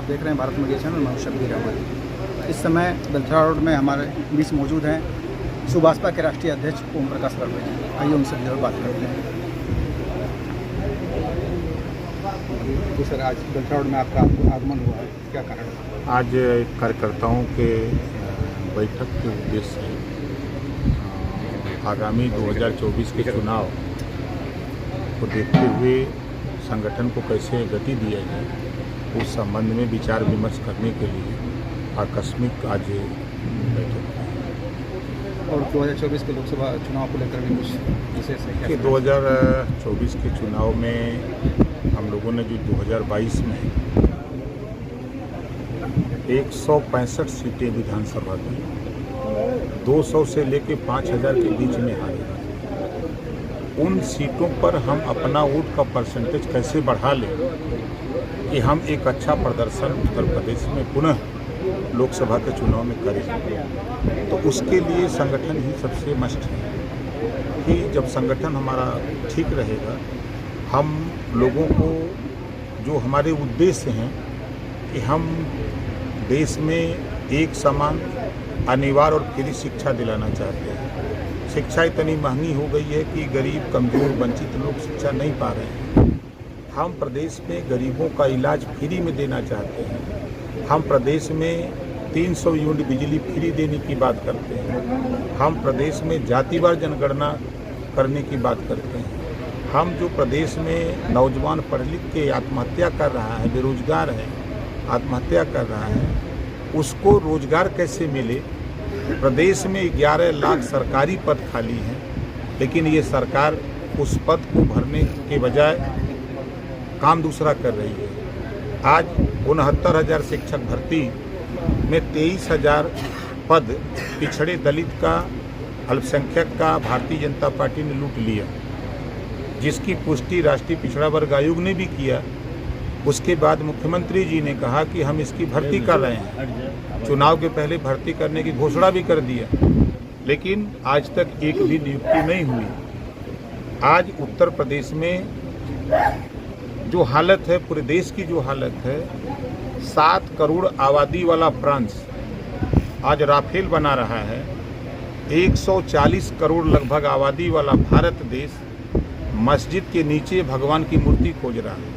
आप देख रहे हैं भारत मीडिया चैनल, मैं शब्बीर अहमद। इस समय दलथरा रोड में हमारे बीच मौजूद हैं सुभाषपा के राष्ट्रीय अध्यक्ष ओम प्रकाश वर्मा जी। आइए उनसे जरूर बात करते हैं। तो सर, आज दलथरा रोड में आपका आगमन हुआ है, क्या कारण है? आज कार्यकर्ताओं के बैठक के उद्देश्य से आगामी 2024 के चुनाव को देखते हुए संगठन को कैसे गति दिया जाए उस संबंध में विचार विमर्श करने के लिए आकस्मिक आज बैठक। और 2024 के लोकसभा चुनाव को लेकर भी कुछ विशेष है कि 2024 के चुनाव में हम लोगों ने जो 2022 में 165 सीटें विधानसभा की 200 से लेकर 5000 के बीच में हारे। उन सीटों पर हम अपना वोट का परसेंटेज कैसे बढ़ा लें कि हम एक अच्छा प्रदर्शन उत्तर प्रदेश में पुनः लोकसभा के चुनाव में करें। तो उसके लिए संगठन ही सबसे मस्ट है कि जब संगठन हमारा ठीक रहेगा, हम लोगों को जो हमारे उद्देश्य हैं कि हम देश में एक समान अनिवार्य और फ्री शिक्षा दिलाना चाहते हैं। शिक्षा इतनी महंगी हो गई है कि गरीब, कमजोर, वंचित लोग शिक्षा नहीं पा रहे हैं। हम प्रदेश में गरीबों का इलाज फ्री में देना चाहते हैं। हम प्रदेश में 300 यूनिट बिजली फ्री देने की बात करते हैं। हम प्रदेश में जातिवार जनगणना करने की बात करते हैं। हम जो प्रदेश में नौजवान पढ़ लिख के आत्महत्या कर रहा है, बेरोजगार है, आत्महत्या कर रहा है, उसको रोजगार कैसे मिले। प्रदेश में 11 लाख सरकारी पद खाली हैं, लेकिन ये सरकार उस पद को भरने के बजाय काम दूसरा कर रही है। आज 69,000 शिक्षक भर्ती में 23,000 पद पिछड़े दलित का, अल्पसंख्यक का भारतीय जनता पार्टी ने लूट लिया, जिसकी पुष्टि राष्ट्रीय पिछड़ा वर्ग आयोग ने भी किया। उसके बाद मुख्यमंत्री जी ने कहा कि हम इसकी भर्ती कर रहे हैं। चुनाव के पहले भर्ती करने की घोषणा भी कर दिया, लेकिन आज तक एक भी नियुक्ति नहीं हुई। आज उत्तर प्रदेश में जो हालत है, पूरे देश की जो हालत है, 7 करोड़ आबादी वाला फ्रांस आज राफेल बना रहा है। 140 करोड़ लगभग आबादी वाला भारत देश मस्जिद के नीचे भगवान की मूर्ति खोज रहा है।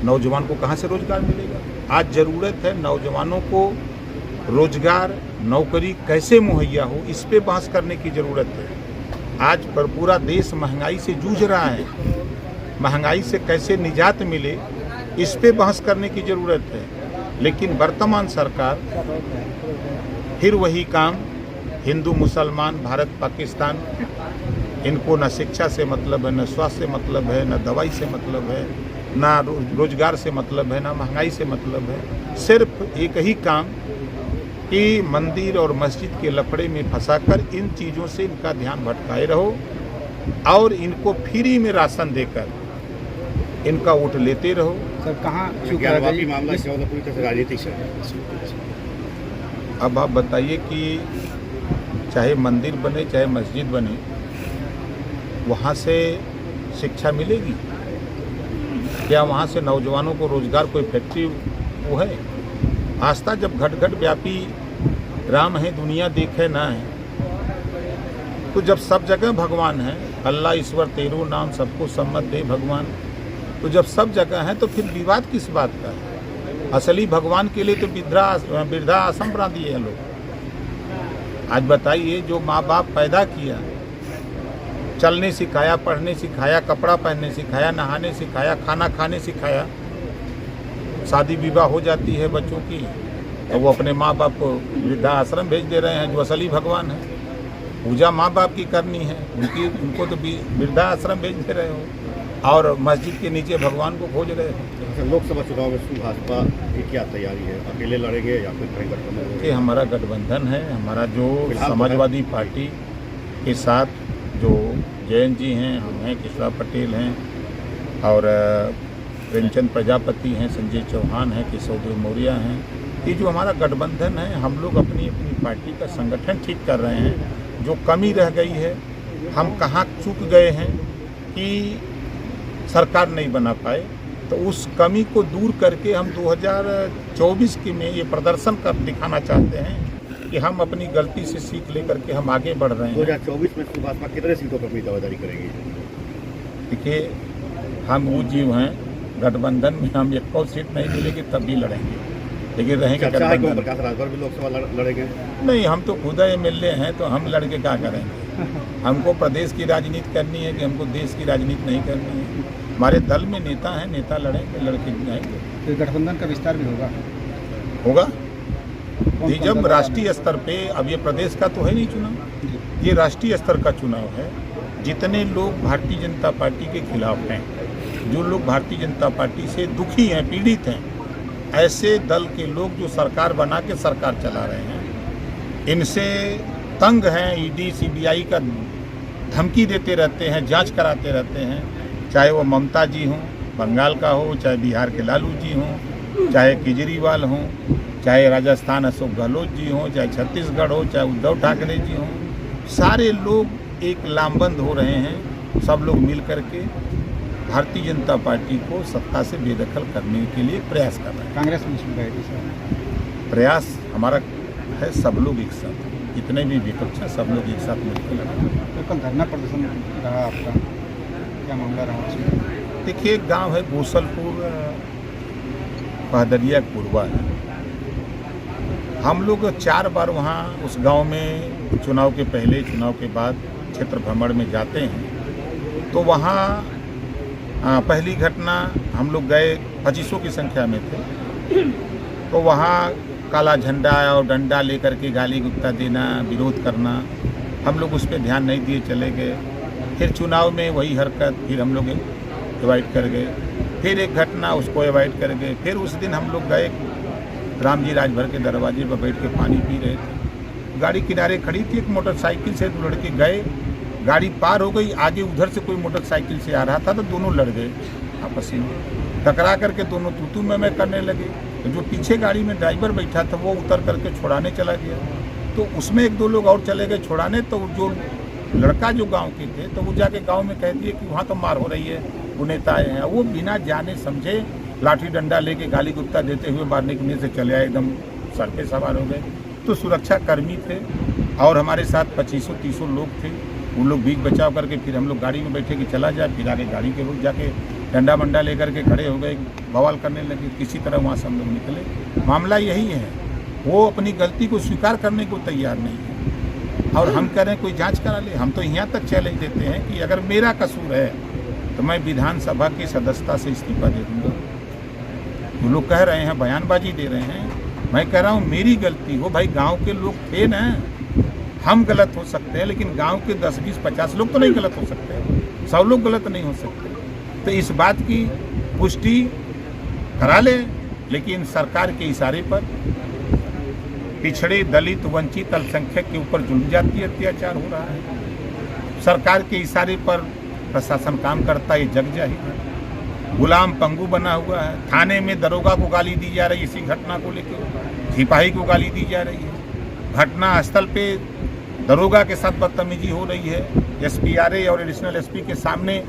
नौजवान को कहाँ से रोजगार मिलेगा? आज ज़रूरत है नौजवानों को रोजगार, नौकरी कैसे मुहैया हो, इस पे बहस करने की ज़रूरत है। आज पर पूरा देश महंगाई से जूझ रहा है, महंगाई से कैसे निजात मिले, इस पे बहस करने की ज़रूरत है। लेकिन वर्तमान सरकार फिर वही काम, हिंदू मुसलमान, भारत पाकिस्तान, इनको न शिक्षा से मतलब है, न स्वास्थ्य से मतलब है, न दवाई से मतलब है, ना रोजगार से मतलब है, ना महंगाई से मतलब है। सिर्फ एक ही काम कि मंदिर और मस्जिद के लफड़े में फंसाकर इन चीज़ों से इनका ध्यान भटकाए रहो और इनको फ्री में राशन देकर इनका वोट लेते रहो। सर, कहाँ मामला पूरी तरह से राजनीतिक है। अब आप बताइए कि चाहे मंदिर बने, चाहे मस्जिद बने, वहाँ से शिक्षा मिलेगी क्या? वहाँ से नौजवानों को रोजगार, कोई फैक्ट्री वो है? आस्था जब घट घट व्यापी राम है दुनिया देखे ना है, तो जब सब जगह भगवान है, अल्लाह ईश्वर तेरो नाम सबको सम्मत दे भगवान, तो जब सब जगह है तो फिर विवाद किस बात का है? असली भगवान के लिए तो वृद्धा आश्रम बना दिए हैं लोग। आज बताइए, जो माँ बाप पैदा किया, चलने सिखाया, पढ़ने सिखाया, कपड़ा पहनने सिखाया, नहाने सिखाया, खाना खाने सिखाया, शादी विवाह हो जाती है बच्चों की, तो वो अपने माँ बाप को वृद्धाश्रम भेज दे रहे हैं, जो असली भगवान है। पूजा माँ बाप की करनी है, उनको तो वृद्धाश्रम भेज दे रहे हो और मस्जिद के नीचे भगवान को खोज रहे हो। लोकसभा चुनाव में भाजपा की क्या तैयारी है? अकेले लड़ेंगे या फिर कहीं गठबंधन? ये हमारा गठबंधन है। हमारा जो समाजवादी पार्टी के साथ जो जयंत जी हैं, हम हैं, कृष्णा पटेल हैं और प्रेमचंद प्रजापति हैं, संजय चौहान हैं, केशवदेव मौर्य हैं, ये जो हमारा गठबंधन है, हम लोग अपनी अपनी पार्टी का संगठन ठीक कर रहे हैं। जो कमी रह गई है, हम कहाँ चूक गए हैं कि सरकार नहीं बना पाए, तो उस कमी को दूर करके हम 2024 के में ये प्रदर्शन कर दिखाना चाहते हैं कि हम अपनी गलती से सीख लेकर के हम आगे बढ़ रहे हैं। 2024 में भाजपा कितने सीटों पर अपनी दावेदारी करेगी? देखिए, हम वो जीव हैं, गठबंधन में हम एक और सीट नहीं मिलेगी तब भी लड़ेंगे, लेकिन रहेंगे चर्चा है कि ओम गठबंधन। प्रकाश राजभर भी लोकसभा लड़ेंगे। नहीं, हम तो खुद एमएलए हैं, तो हम लड़के क्या करेंगे? हमको प्रदेश की राजनीति करनी है कि हमको देश की राजनीति नहीं करनी है। हमारे दल में नेता हैं, नेता लड़ेंगे, लड़के जाएंगे। तो गठबंधन का विस्तार भी होगा। होगा जी, जब राष्ट्रीय स्तर पे, अब ये प्रदेश का तो है नहीं चुनाव, ये राष्ट्रीय स्तर का चुनाव है। जितने लोग भारतीय जनता पार्टी के खिलाफ हैं, जो लोग भारतीय जनता पार्टी से दुखी हैं, पीड़ित हैं, ऐसे दल के लोग जो सरकार बना के सरकार चला रहे हैं, इनसे तंग हैं, ईडी सीबीआई का धमकी देते रहते हैं, जांच कराते रहते हैं, चाहे वो ममता जी हों बंगाल का हो, चाहे बिहार के लालू जी हों, चाहे केजरीवाल हों, चाहे राजस्थान अशोक गहलोत जी हों, चाहे छत्तीसगढ़ हो, चाहे उद्धव ठाकरे जी हों, सारे लोग एक लामबंद हो रहे हैं। सब लोग मिल करके भारतीय जनता पार्टी को सत्ता से बेदखल करने के लिए प्रयास कर रहे हैं। कांग्रेस में इसमें गए सर। प्रयास हमारा है, सब लोग एक साथ, जितने भी विपक्ष हैं सब लोग एक साथ मिलकर लड़ेंगे। तो कल धरना प्रदर्शन रहा आपका, क्या मामला रहा उसमें? देखिए, एक गांव है गोसलपुर, पहदरिया कुरवा है। हम लोग 4 बार वहाँ उस गांव में चुनाव के पहले, चुनाव के बाद क्षेत्र भ्रमण में जाते हैं। तो वहाँ पहली घटना हम लोग गए, 2500 की संख्या में थे। तो वहाँ काला झंडा और डंडा लेकर के गाली गुप्ता देना, विरोध करना, हम लोग उस पर ध्यान नहीं दिए, चले गए। फिर चुनाव में वही हरकत, फिर हम लोग अवॉइड कर गए। फिर एक घटना, उसको अवॉइड कर गए। फिर उस दिन हम लोग गए, राम जी राजभर के दरवाजे पर बैठ के पानी पी रहे थे। गाड़ी किनारे खड़ी थी, एक मोटरसाइकिल से 2 लड़के गए, गाड़ी पार हो गई, आगे उधर से कोई मोटरसाइकिल से आ रहा था, तो दोनों लड़ गए आपस में, टकरा करके दोनों तू मैं करने लगे। तो जो पीछे गाड़ी में ड्राइवर बैठा था वो उतर करके छुड़ाने चला गया। तो उसमें 1-2 लोग और चले गए छुड़ाने। तो जो लड़का जो गांव के थे, तो वो जाके गांव में कह दिए कि वहाँ तो मार हो रही है, वो नेता आए हैं। वो बिना जाने समझे लाठी डंडा लेके गाली गुप्ता देते हुए मारने के लिए से चले आए, एकदम सर पे सवार हो गए। तो सुरक्षा कर्मी थे और हमारे साथ 2500-300 लोग थे। उन लोग बीच बचाव करके फिर हम लोग गाड़ी में बैठे कि चला जाए। फिर आगे गाड़ी के लोग जाके डंडा मंडा लेकर के खड़े हो गए, बवाल करने लगे। किसी तरह वहाँ से हम लोग निकले। मामला यही है, वो अपनी गलती को स्वीकार करने को तैयार नहीं है और हम कह रहे हैं कोई जांच करा ले। हम तो यहाँ तक चैलेंज देते हैं कि अगर मेरा कसूर है तो मैं विधानसभा की सदस्यता से इस्तीफा दे दूँगा। जो लोग कह रहे हैं, बयानबाजी दे रहे हैं, मैं कह रहा हूँ मेरी गलती हो। भाई गाँव के लोग थे ना, हम गलत हो सकते हैं, लेकिन गांव के 10, 20, 50 लोग तो नहीं गलत हो सकते, 100 लोग गलत नहीं हो सकते। तो इस बात की पुष्टि करा ले, लेकिन सरकार के इशारे पर पिछड़े, दलित, वंचित, अल्पसंख्यक के ऊपर जुल्म जाती अत्याचार हो रहा है। सरकार के इशारे पर प्रशासन काम करता है, ये जग जाहिर है। गुलाम पंगु बना हुआ है। थाने में दरोगा को गाली दी जा रही है, इसी घटना को लेकर सिपाही को गाली दी जा रही है। घटना स्थल पे दरोगा के साथ बदतमीजी हो रही है। SPRA और एडिशनल SP के सामने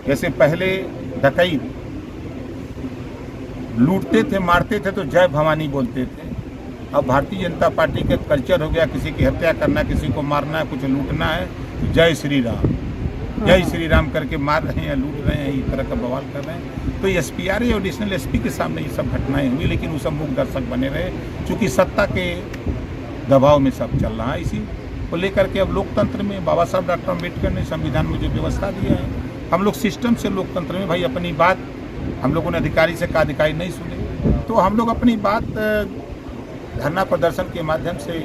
जैसे पहले डकैत लूटते थे, मारते थे तो जय भवानी बोलते थे। अब भारतीय जनता पार्टी का कल्चर हो गया, किसी की हत्या करना, किसी को मारना है, कुछ लूटना है, जय श्री राम, जय श्री राम करके मार रहे हैं, लूट रहे हैं, इस तरह का बवाल कर रहे हैं। तो SPRA और एडिशनल SP के सामने ये सब घटनाएं हुई, लेकिन वो सब मूक दर्शक बने रहे, चूँकि सत्ता के दबाव में सब चल रहा है। इसी को लेकर के अब लोकतंत्र में बाबा साहब डॉक्टर अम्बेडकर ने संविधान में जो व्यवस्था दिया है, हम लोग सिस्टम से लोकतंत्र में भाई अपनी बात, हम लोगों ने अधिकारी से कहा, अधिकारी नहीं सुने, तो हम लोग अपनी बात धरना प्रदर्शन के माध्यम से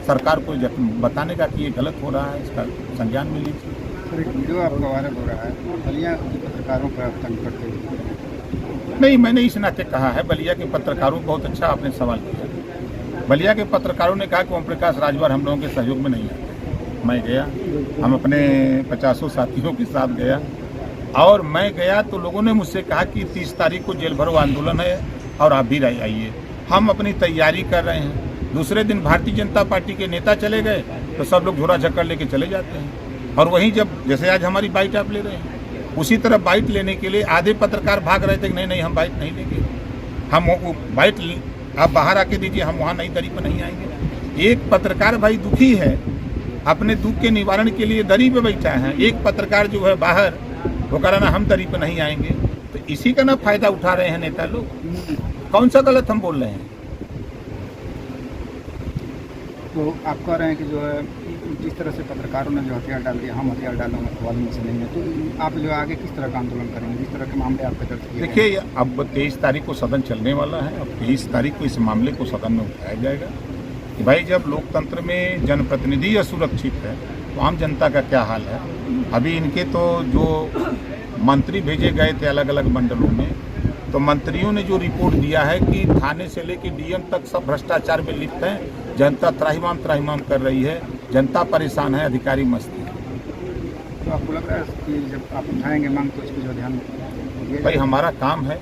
सरकार को बताने का कि ये गलत हो रहा है, इसका संज्ञान में लीजिए। सर, एक वीडियो आपका वायरल हो रहा है, बलिया के पत्रकारों पर तंग करते हुए। नहीं, मैंने इस नाते कहा है, बलिया के पत्रकारों, बहुत अच्छा आपने सवाल किया। बलिया के पत्रकारों ने कहा कि ओम प्रकाश राजभर हम लोगों के सहयोग में नहीं आते। मैं गया, हम अपने 50 साथियों के साथ गया, और मैं गया तो लोगों ने मुझसे कहा कि 30 तारीख को जेल भरो आंदोलन है और आप भी आइए। हम अपनी तैयारी कर रहे हैं। दूसरे दिन भारतीय जनता पार्टी के नेता चले गए तो सब लोग झोला झक्कड़ लेके चले जाते हैं, और वहीं जब जैसे आज हमारी बाइट आप ले रहे हैं, उसी तरह बाइट लेने के लिए आधे पत्रकार भाग रहे थे कि नहीं हम बाइट नहीं लेंगे, हम बाइट आप बाहर आके दीजिए, हम वहाँ नहीं दरी पर नहीं आएंगे। एक पत्रकार भाई दुखी है, अपने दुख के निवारण के लिए दरी पे बैठा है, एक पत्रकार जो है बाहर वो कह रहा ना हम दरी पे नहीं आएंगे। तो इसी का ना फायदा उठा रहे हैं नेता लोग। कौन सा गलत हम बोल रहे हैं? तो आप कह रहे हैं कि जो है जिस तरह से पत्रकारों ने जो हथियार डाल दिया, हम हथियार डालने वाले में से नहीं है, तो आप जो आगे किस तरह का आंदोलन करेंगे, जिस तरह के मामले आपके दर्ज किए? देखिए, अब 23 तारीख को सदन चलने वाला है। अब 23 तारीख को इस मामले को सदन में उठाया जाएगा कि भाई जब लोकतंत्र में जनप्रतिनिधि असुरक्षित है तो आम जनता का क्या हाल है। अभी इनके तो जो मंत्री भेजे गए थे अलग अलग मंडलों में, तो मंत्रियों ने जो रिपोर्ट दिया है कि थाने से लेकर डीएम तक सब भ्रष्टाचार में लिप्त हैं, जनता त्राहिमाम कर रही है, जनता परेशान है, अधिकारी मस्त है। तो आपको लग रहा है कि जब आप उठाएंगे मांग तो इसको जो ध्यान भाई हमारा काम है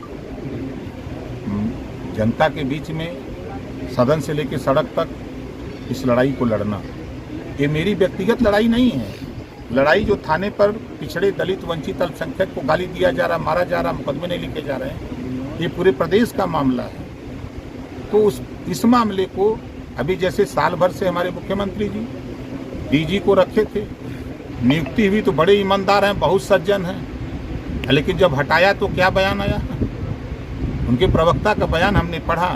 जनता के बीच में सदन से लेकर सड़क तक इस लड़ाई को लड़ना। ये मेरी व्यक्तिगत लड़ाई नहीं है। लड़ाई जो थाने पर पिछड़े दलित वंचित अल्पसंख्यक को गाली दिया जा रहा, मारा जा रहा, मुकदमे नहीं लिखे जा रहे हैं, ये पूरे प्रदेश का मामला है। तो इस मामले को अभी जैसे साल भर से हमारे मुख्यमंत्री जी डीजी को रखे थे, नियुक्ति हुई तो बड़े ईमानदार हैं, बहुत सज्जन हैं, लेकिन जब हटाया तो क्या बयान आया? उनके प्रवक्ता का बयान हमने पढ़ा,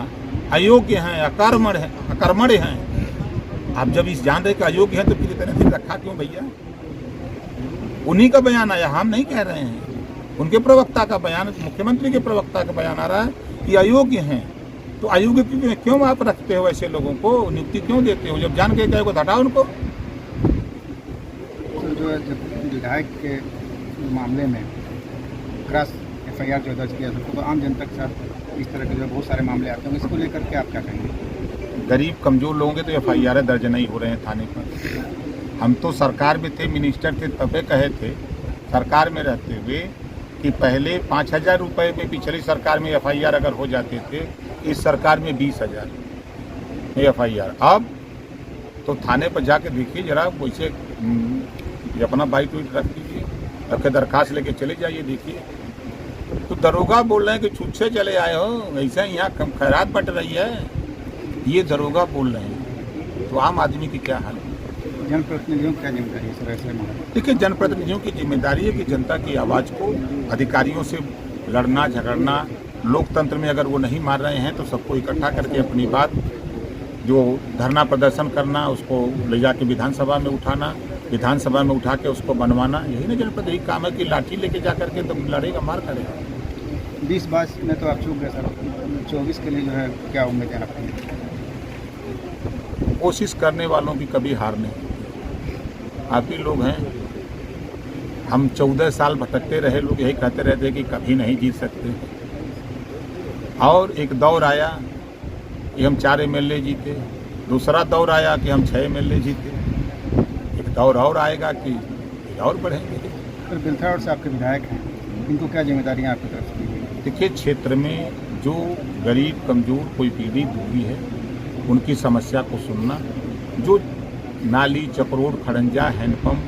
अयोग्य हैं, अकर्मण्य हैं। आप जब इस जान रहे कि अयोग्य हैं तो फिर इतने दिन रखा क्यों भैया? उन्हीं का बयान आया, हम नहीं कह रहे हैं। उनके प्रवक्ता का बयान, मुख्यमंत्री के प्रवक्ता का बयान आ रहा है कि अयोग्य हैं। तो अयोग्य क्यों आप रखते हो ऐसे लोगों को, नियुक्ति क्यों देते हो? जब जान के कहे तो हटाओ उनको। तो जो है जब विधायक के मामले में क्रॉस FIR जो दर्ज किया था, तो आम जनता के साथ इस तरह के जो बहुत सारे मामले आते हैं, इसको लेकर के आप क्या कहेंगे? गरीब कमजोर लोगों के तो FIR दर्ज नहीं हो रहे हैं थाने पर। हम तो सरकार में थे, मिनिस्टर थे, तबे कहे थे सरकार में रहते हुए कि पहले 5,000 रुपये में पिछली सरकार में FIR अगर हो जाते थे, इस सरकार में 20,000 FIR। अब तो थाने पर जाके देखिए जरा, वैसे अपना बाइट वाइट रख लीजिए, रख के दरखास्त लेके चले जाइए, देखिए। तो दरोगा बोल रहे हैं कि छुच्छे चले आए हो, ऐसे यहाँ खैरात बट रही है, ये दरोगा बोल रहे हैं। तो आम आदमी की क्या हाल है? जनप्रतिनिधियों की क्या जिम्मेदारी है सर ऐसे मामले? देखिए, जनप्रतिनिधियों की जिम्मेदारी है कि जनता की आवाज़ को, अधिकारियों से लड़ना झगड़ना, लोकतंत्र में अगर वो नहीं मान रहे हैं तो सबको इकट्ठा करके अपनी बात जो धरना प्रदर्शन करना, उसको ले जाके विधानसभा में उठाना, विधानसभा में उठा के उसको बनवाना, यही ना जनप्रतिनिधि काम है कि लाठी लेके जा करके तो लड़ेगा, मार करेगा। 20-22 में तो आप चूक गए सर, 24 के लिए जो है क्या उम्मीदें रखती हैं? कोशिश करने वालों की कभी हार नहीं। आप ही लोग हैं, हम 14 साल भटकते रहे, लोग यही कहते रहते कि कभी नहीं जीत सकते। और एक दौर आया कि हम 4 MLA जीते, दूसरा दौर आया कि हम 6 MLA जीते, एक दौर और आएगा कि और बढ़ेंगे। सर बिलथाड़ से आपके विधायक हैं, इनको क्या जिम्मेदारियाँ आपकी तरफ से दी गई? देखिए, क्षेत्र में जो गरीब कमजोर कोई पीड़ित दुखी है, उनकी समस्या को सुनना। जो नाली, चक्रोड, खड़ंजा, हैंडपम्प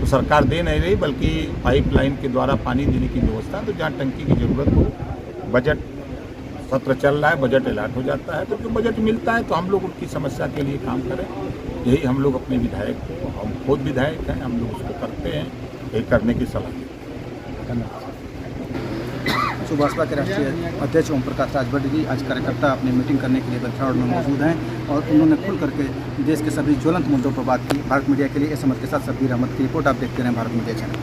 तो सरकार दे नहीं रही, बल्कि पाइपलाइन के द्वारा पानी देने की व्यवस्था, तो जहाँ टंकी की ज़रूरत हो, बजट सत्र चल रहा है, बजट अलॉट हो जाता है, तो जो बजट मिलता है तो हम लोग उनकी समस्या के लिए काम करें। यही हम लोग अपने विधायक को, हम खुद विधायक हैं, हम लोग उसको करते हैं, यही करने की सलाह देते हैं। सुभाषपा के राष्ट्रीय अध्यक्ष ओम प्रकाश राजभर जी आज कार्यकर्ता अपनी मीटिंग करने के लिए बलथाड़ में मौजूद हैं और उन्होंने खुल करके देश के सभी ज्वलंत मुद्दों पर बात की। भारत मीडिया के लिए इस समझ के साथ शब्बीर अहमद की रिपोर्ट। आप देखते रहें भारत मीडिया चैनल।